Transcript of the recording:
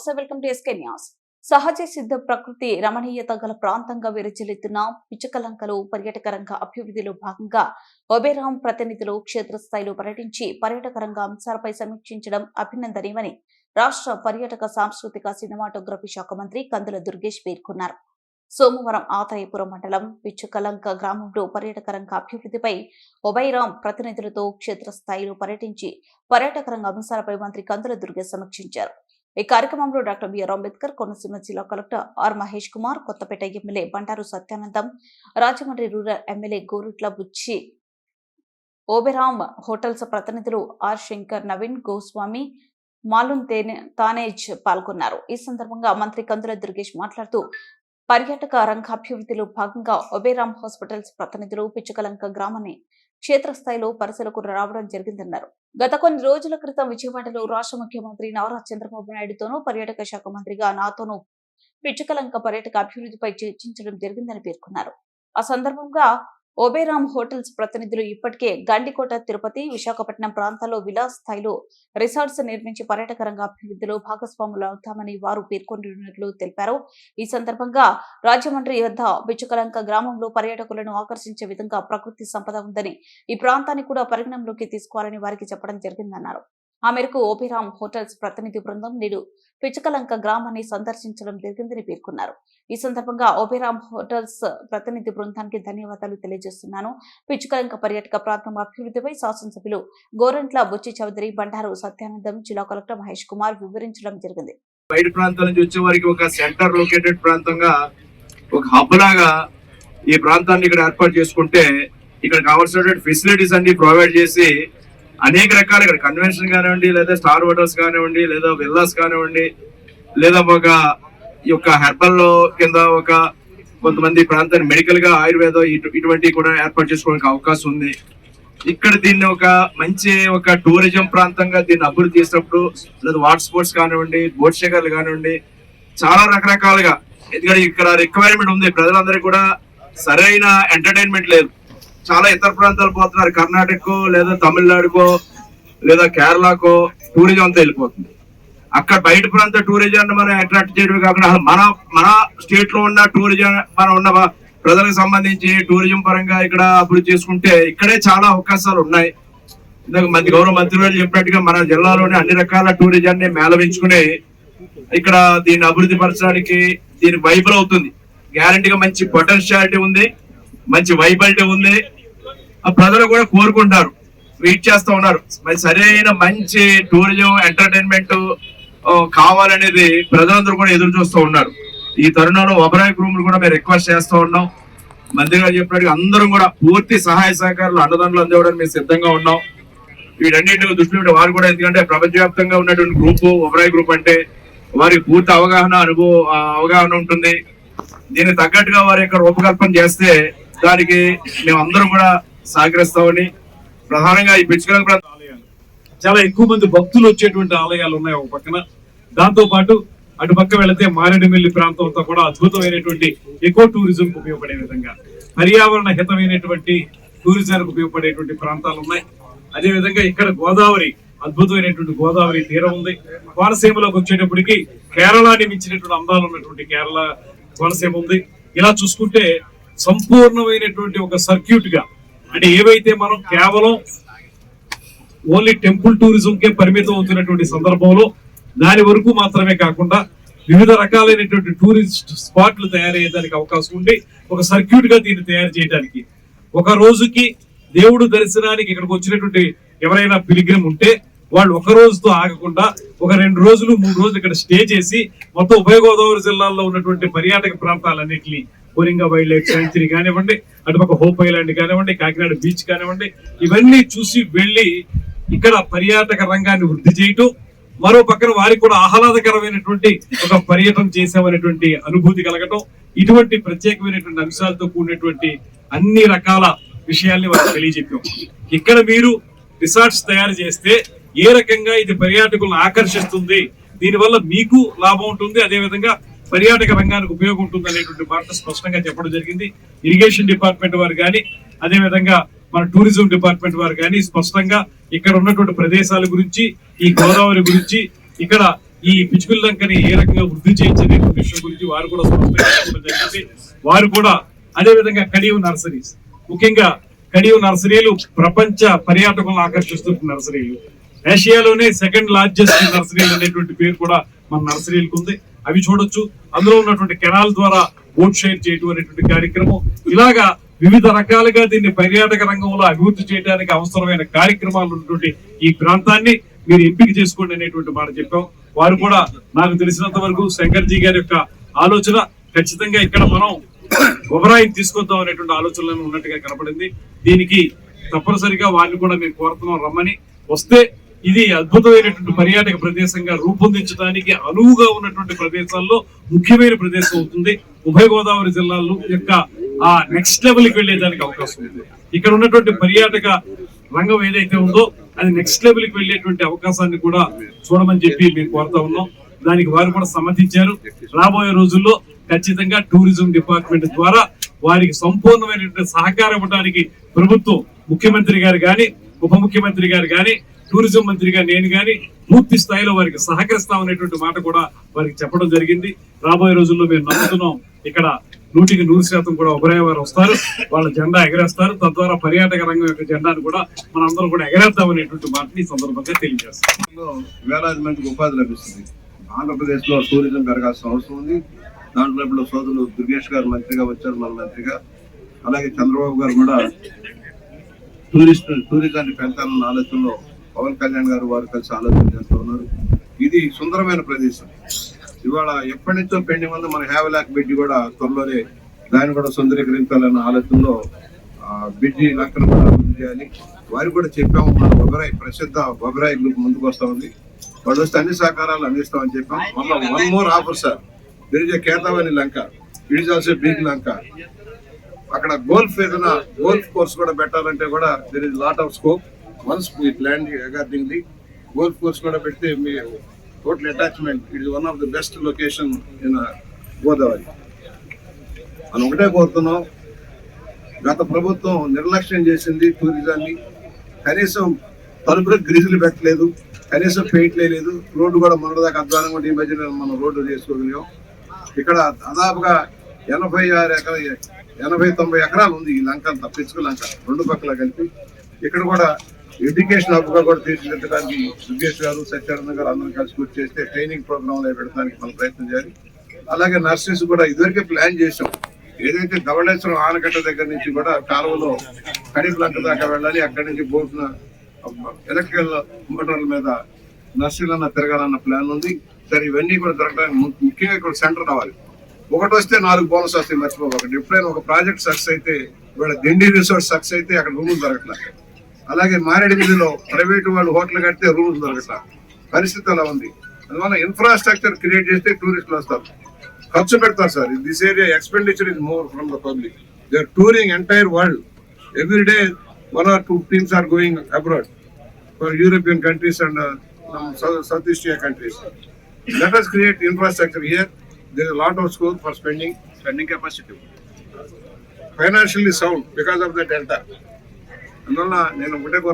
నమస్తే, welcome to SK news. సహజ సిద్ధ ప్రకృతి రమణీయత గల ప్రాంతంగా విరచిల్లుతున్న పిచ్చుకలంకలు పర్యాటక రంగ అభివృద్ధిలో భాగంగా ఒబేరాం ప్రతినిధులు క్షేత్రస్థాయిలో పర్యటించి పర్యాటక రంగ అంశాలపై సమీక్షించడం అభినందనీయమని రాష్ట్ర పర్యాటక సాంస్కృతిక సినిమాటోగ్రఫీ శాఖ మంత్రి కందుల దుర్గేష్ పేర్కొన్నారు. సోమవారం ఆత్రేయపురం మండలం పిచ్చుకలంక గ్రామంలో పర్యాటక రంగ అభివృద్ధిపై ఒబైరాం ప్రతినిధులతో క్షేత్రస్థాయిలో పర్యటించి పర్యాటక రంగ అంశాలపై మంత్రి కందుల దుర్గేష్ సమీక్షించారు. ఈ కార్యక్రమంలో డాక్టర్ బిఆర్ అంబేద్కర్, కోనసీమ జిల్లా collector R Mahesh Kumar, Kothapeta MLA Bandaru Satyanandam, Rajahmundry rural MLA Gorutla Butchi, Oberoi hotels ప్రతినిధులు ఆర్ శంకర్, నవీన్ గోస్వామి, మాలున్ తానేజ్ పాల్గొన్నారు. ఈ సందర్భంగా మంత్రి కందుల దుర్గేష్ మాట్లాడుతూ పర్యాటక రంగ అభివృద్ధిలో భాగంగా ఒబేరాం హాస్పిటల్స్ ప్రతినిధులు పిచ్చుకలంక గ్రామాన్ని క్షేత్రస్థాయిలో పరిశీలకు రావడం జరిగిందన్నారు. గత కొన్ని రోజుల క్రితం విజయవాడలో రాష్ట్ర ముఖ్యమంత్రి నారా చంద్రబాబు నాయుడుతోనూ పర్యాటక శాఖ మంత్రిగా నాతోనూ పిచ్చుకలంక పర్యాటక అభివృద్ధిపై చర్చించడం జరిగిందని పేర్కొన్నారు. ఆ సందర్భంగా ఒబేరాం హోటల్స్ ప్రతినిధులు ఇప్పటికే గండికోట, తిరుపతి, విశాఖపట్నం ప్రాంతాల్లో విలాస్ స్థాయిలో రిసార్ట్స్ నిర్మించి పర్యాటక రంగ అభివృద్ధిలో భాగస్వాములు అవుతామని వారు పేర్కొంటున్నట్లు తెలిపారు. ఈ సందర్భంగా రాజమండ్రి వద్ద పిచ్చుకలంక గ్రామంలో పర్యాటకులను ఆకర్షించే విధంగా ప్రకృతి సంపద ఉందని, ఈ ప్రాంతాన్ని కూడా పరిగణనలోకి తీసుకోవాలని వారికి చెప్పడం జరిగిందన్నారు. ఆ మేరకు ఒబేరాం హోటల్స్ ప్రతినిధి బృందం నేడు పిచ్చుకలంక గ్రామాన్ని సందర్శించడం జరిగిందని పేర్కొన్నారు. ఈ సందర్భంగా ఒబేరాం హోటల్స్ ప్రతినిధి బృందానికి ధన్యవాదాలు తెలియజేస్తున్నాను. పిచ్చుకలంక పర్యాటక ప్రాంతం అభివృద్ధిపై శాసనసభ్యులు గోరంట్ల బుచ్చి చౌదరి, బండారు సత్యానందం, జిల్లా కలెక్టర్ మహేష్ కుమార్ వివరించడం జరిగింది. బయట ప్రాంతాల నుంచి వచ్చే వారికి ఒక సెంటర్ లొకేటెడ్ ప్రాంతంగా, ఒక హబ్ లాగా ఈ ప్రాంతాన్ని ఇక్కడ ఏర్పాటు చేసుకుంటే ఇక్కడ కావాల్సినటువంటి ఫెసిలిటీస్ అన్ని ప్రొవైడ్ చేసి అనేక రకాల ఇక్కడ కన్వెన్షన్ కానివ్వండి, లేదా స్టార్ హోటల్స్ కానివ్వండి, లేదా విల్లాస్ కానివ్వండి, లేదా ఒక ఈ యొక్క హెర్బల్ కింద ఒక కొంతమంది ప్రాంతాన్ని మెడికల్ గా ఆయుర్వేదం ఇటువంటివి కూడా ఏర్పాటు చేసుకోవడానికి అవకాశం ఉంది. ఇక్కడ దీన్ని ఒక మంచి ఒక టూరిజం ప్రాంతంగా దీన్ని అభివృద్ధి చేసినప్పుడు, లేదా వాటర్ స్పోర్ట్స్ కానివ్వండి, బోట్ షికార్లు కానివ్వండి, చాలా రకరకాలుగా ఎందుకంటే ఇక్కడ రిక్వైర్మెంట్ ఉంది. ప్రజలందరికీ కూడా సరైన ఎంటర్టైన్మెంట్ లేదు. చాలా ఇతర ప్రాంతాలు పోతున్నారు, కర్ణాటకకో లేదా తమిళనాడుకో లేదా కేరళకో టూరిజం అంతా వెళ్ళిపోతుంది. అక్కడ బయట ప్రాంత టూరిజాన్ని మనం అట్రాక్ట్ చేయడమే కాకుండా మన స్టేట్ లో ఉన్న టూరిజం, మనం ఉన్న ప్రజలకు సంబంధించి టూరిజం పరంగా ఇక్కడ అభివృద్ధి చేసుకుంటే ఇక్కడే చాలా అవకాశాలు ఉన్నాయి. మంచి గౌరవ మంత్రి గారు చెప్పినట్టుగా మన జిల్లాలోని అన్ని రకాల టూరిజాన్ని మేళవించుకుని ఇక్కడ దీన్ని అభివృద్ధి పరచడానికి దీని వైబల్ అవుతుంది. గ్యారంటీగా మంచి పొటెన్షియాలిటీ ఉంది, మంచి వైబిలిటీ ఉంది. ఆ ప్రజలు కూడా కోరుకుంటారు, వెయిట్ చేస్తూ ఉన్నారు. సరైన మంచి టూరిజం ఎంటర్టైన్మెంట్ కావాలనేది ప్రజలందరూ కూడా ఎదురు చూస్తూ ఉన్నారు. ఈ తరుణంలో ఒబెరాయ్ గ్రూపులు కూడా మేము రిక్వెస్ట్ చేస్తూ ఉన్నాం. మంత్రి గారు చెప్పినట్టుగా అందరం కూడా పూర్తి సహాయ సహకారాలు అండదండలు అందివ్వడానికి మేము సిద్ధంగా ఉన్నాం. వీటన్నింటిని దృష్టిలో పెట్టి వారు కూడా, ఎందుకంటే ప్రపంచవ్యాప్తంగా ఉన్నటువంటి గ్రూపు ఒబెరాయ్ గ్రూప్ అంటే వారికి పూర్తి అవగాహన ఉంటుంది. దీనికి తగ్గట్టుగా వారి యొక్క రూపకల్పన చేస్తే దానికి మేము అందరం కూడా సహకరిస్తామని, ప్రధానంగా ఈ పిచ్చుకలంక ప్రాంతం ఆలయాలు చాలా ఎక్కువ మంది భక్తులు వచ్చేటువంటి ఆలయాలు ఉన్నాయి ఒక పక్కన. దాంతో పాటు అటు పక్క వెళితే మారేడుమిల్లి ప్రాంతం అంతా కూడా అద్భుతమైనటువంటి ఎకో టూరిజం కు ఉపయోగపడే విధంగా, పర్యావరణ హితమైనటువంటి టూరిజానికి ఉపయోగపడేటువంటి ప్రాంతాలు ఉన్నాయి. అదే విధంగా ఇక్కడ గోదావరి, అద్భుతమైనటువంటి గోదావరి తీరం ఉంది. కోనసీమలోకి వచ్చేటప్పటికి కేరళని మించినటువంటి అందాలు ఉన్నటువంటి కేరళ కోనసీమ ఉంది. ఇలా చూసుకుంటే సంపూర్ణమైనటువంటి ఒక సర్క్యూట్ గా, అంటే ఏవైతే మనం కేవలం ఓన్లీ టెంపుల్ టూరిజం కే పరిమితం అవుతున్నటువంటి సందర్భంలో దాని వరకు మాత్రమే కాకుండా వివిధ రకాలైనటువంటి టూరిస్ట్ స్పాట్లు తయారయ్యేదానికి అవకాశం ఉండి ఒక సర్క్యూట్ గా దీన్ని తయారు చేయడానికి, ఒక రోజుకి దేవుడు దర్శనానికి ఇక్కడికి వచ్చినటువంటి ఎవరైనా పిలిగ్రిమ్ ఉంటే వాళ్ళు ఒక రోజుతో ఆగకుండా ఒక 2 రోజులు 3 రోజులు ఇక్కడ స్టే చేసి మొత్తం ఉభయ గోదావరి జిల్లాల్లో ఉన్నటువంటి పర్యాటక ప్రాంతాలన్నింటినీ, కోరింగా వైల్డ్ లైఫ్ శాంక్చురీ కానివ్వండి, అటుపక్క హోప్ ఐలాండ్ కానివ్వండి, కాకినాడ బీచ్ కానివ్వండి, ఇవన్నీ చూసి వెళ్ళి ఇక్కడ పర్యాటక రంగాన్ని వృద్ధి చేయటం, మరో పక్కన వారికి కూడా ఆహ్లాదకరమైనటువంటి ఒక పర్యటన చేసామనేటువంటి అనుభూతి కలగటం, ఇటువంటి ప్రత్యేకమైనటువంటి అంశాలతో కూడినటువంటి అన్ని రకాల విషయాల్ని వారికి తెలియజెప్పాం. ఇక్కడ మీరు రిసార్ట్స్ తయారు చేస్తే ఏ రకంగా ఇది పర్యాటకులను ఆకర్షిస్తుంది, దీనివల్ల మీకు లాభం ఉంటుంది, అదేవిధంగా పర్యాటక రంగానికి ఉపయోగం ఉంటుంది అనేటువంటి మాట స్పష్టంగా చెప్పడం జరిగింది. ఇరిగేషన్ డిపార్ట్మెంట్ వారు కానీ, అదేవిధంగా మన టూరిజం డిపార్ట్మెంట్ వారు కానీ స్పష్టంగా ఇక్కడ ఉన్నటువంటి ప్రదేశాల గురించి, ఈ గోదావరి గురించి, ఇక్కడ ఈ పిచ్చుకల్లంకని ఏ రకంగా వృద్ధి చేయించే విషయం గురించి వారు కూడా స్పష్టంగా చెప్పడం జరిగింది. వారు కూడా అదే విధంగా కడియం నర్సరీస్, ముఖ్యంగా కడియం నర్సరీలు ప్రపంచ పర్యాటకులను ఆకర్షిస్తున్న నర్సరీలు, ఏషియాలోనే సెకండ్ లార్జెస్ట్ నర్సరీలు అనేటువంటి పేరు కూడా మన నర్సరీలకు ఉంది. అవి చూడొచ్చు. అందులో ఉన్నటువంటి కెనాల్ ద్వారా బోట్ షేర్ చేయడం అనేటువంటి కార్యక్రమం, ఇలాగా వివిధ రకాలుగా దీన్ని పర్యాటక రంగంలో అభివృద్ధి చేయడానికి అవసరమైన కార్యక్రమాలు ఉన్నటువంటి ఈ ప్రాంతాన్ని మీరు ఎంపిక చేసుకోండి అనేటువంటి మాట చెప్పాం. వారు కూడా నాకు తెలిసినంత వరకు శంకర్జీ గారి యొక్క ఆలోచన ఖచ్చితంగా ఇక్కడ మనం ఒబరాయిని తీసుకొద్దాం అనేటువంటి ఆలోచనలు ఉన్నట్టుగా కనపడింది. దీనికి తప్పనిసరిగా వారిని కూడా మేము కోరుతున్నాం, రమ్మని. వస్తే ఇది అద్భుతమైనటువంటి పర్యాటక ప్రదేశంగా రూపొందించడానికి అనువుగా ఉన్నటువంటి ప్రదేశాల్లో ముఖ్యమైన ప్రదేశం అవుతుంది. ఉభయ గోదావరి జిల్లాల యొక్క ఆ నెక్స్ట్ లెవెల్కి వెళ్ళేదానికి అవకాశం ఉంది. ఇక్కడ ఉన్నటువంటి పర్యాటక రంగం ఏదైతే ఉందో అది నెక్స్ట్ లెవెల్కి వెళ్ళేటువంటి అవకాశాన్ని కూడా చూడమని చెప్పి మేము కోరుతా ఉన్నాం. దానికి వారు కూడా సమ్మతించారు. రాబోయే రోజుల్లో ఖచ్చితంగా టూరిజం డిపార్ట్మెంట్ ద్వారా వారికి సంపూర్ణమైనటువంటి సహకారం ఇవ్వడానికి ప్రభుత్వం, ముఖ్యమంత్రి గారు కానీ, ఉప ముఖ్యమంత్రి గారు కానీ, టూరిజం మంత్రిగా నేను కానీ పూర్తి స్థాయిలో వారికి సహకరిస్తామనేటువంటి మాట కూడా వారికి చెప్పడం జరిగింది. రాబోయే రోజుల్లో మేము నమ్ముతున్నాం ఇక్కడ 100% కూడా ఒబరాయి వారు వస్తారు, వాళ్ళ జెండా ఎగరేస్తారు. తద్వారా పర్యాటక రంగం యొక్క జెండాను కూడా మనం అందరం కూడా ఎగరేద్దామనేటువంటి మాటని సందర్భంగా తెలియజేస్తాం. వేలాది మందికి ఉపాధి లభిస్తుంది. ఆంధ్రప్రదేశ్ లో టూరిజం పెరగాల్సిన అవసరం ఉంది. దాంట్లో ఇప్పుడు సోదరులు దుర్గేష్ గారు మంత్రిగా వచ్చారు, మన మంత్రిగా. అలాగే చంద్రబాబు గారు కూడా టూరిజాన్ని పెంచాలన్న ఆలోచనలో పవన్ కళ్యాణ్ గారు వారు కలిసి ఆలోచన చేస్తూ ఉన్నారు. ఇది సుందరమైన ప్రదేశం. ఇవాళ ఎప్పటి నుంచో పెండింగ్ ఉంది. మన హ్యావలాక్ బ్రిడ్జి కూడా త్వరలోనే దాన్ని కూడా సుందరీకరించాలన్న ఆలోచనలో బ్రిడ్జి లంకను కూడా అభివృద్ధి చేయాలి. వారికి కూడా చెప్పాము, మన ఒబరాయి ప్రసిద్ధ ఒబరాయి గ్రూప్ ముందుకు వస్తా ఉంది. వాళ్ళు వస్తే అన్ని సహకారాలు అందిస్తామని చెప్పాం. మళ్ళీ one more offer sir, there is a Ketavani Lanka, it is also big లంక. అక్కడ గోల్ఫ్ ఏదైనా గోల్ఫ్ కోర్స్ కూడా పెట్టాలంటే కూడా there is lot of scope. Once we planned accordingly, golf course కూడా పెడితే మీ total attachment, it is one of the best location in Godavari. మనం ఒకటే కోరుతున్నాం, గత ప్రభుత్వం నిర్లక్ష్యం చేసింది టూరిజాన్ని. కనీసం తలుపులకు గ్రిజులు పెట్టలేదు, కనీసం పెయింట్ లేదు. రోడ్డు కూడా మొన్నదాకా అధ్వానం కూడా ఈ మధ్యన మనం రోడ్డు చేసుకోగలిగాం. ఇక్కడ దాదాపుగా 80-90 ఎకరాలు ఉంది ఈ లంక అంతా, పిచ్చుక లంక రెండు పక్కల కలిపి. ఇక్కడ కూడా ఎడ్యుకేషన్ హబ్గా కూడా తీర్చిదిద్దడానికి దుర్గేష్ గారు, సత్యానంద గారు అందరూ కలిసి కృషి చేస్తే ట్రైనింగ్ ప్రోగ్రామ్ పెట్టడానికి మనం ప్రయత్నం చేయాలి. అలాగే నర్సరీస్ కూడా ఇదివరకే ప్లాన్ చేసాం. ఏదైతే ధవళేశ్వరం ఆనకట్ట దగ్గర నుంచి కూడా కాలువలో కడిపు లంక దాకా వెళ్ళాలి. అక్కడి నుంచి బోట్న ఎలక్ట్రికల్ మోటార్ల మీద నర్సరీలన్నా తిరగాలన్న ప్లాన్ ఉంది. సరే, ఇవన్నీ కూడా దొరకడానికి ముఖ్యంగా ఇక్కడ సెంటర్ రావాలి. ఒకటి వస్తే 4 బోనస్ వస్తాయి, మర్చిపోకండి. ఎప్పుడైనా ఒక ప్రాజెక్ట్ సక్సెస్ అయితే, ఇవాళ దిండి రిసార్ట్ సక్సెస్ అయితే అక్కడ రూములు దొరకట్లేదు. అలాగే మారేడుమిల్లిలో ప్రైవేటు వాళ్ళు హోటల్ కడితే రూమ్స్ దొరకట్లేదు. పరిస్థితి అలా ఉంది. అందువల్ల ఇన్ఫ్రాస్ట్రక్చర్ క్రియేట్ చేస్తే టూరిస్టులు వస్తారు, ఖర్చు పెడతారు sir. This area expenditure is more from the public. They are touring entire world. Every day 1 or 2 teams are going abroad for European countries and Southeast Asia countries. Let us create infrastructure here. There is a lot of scope for spending capacity. Financially sound because of the delta. అందువల్ల నేను ఒకటే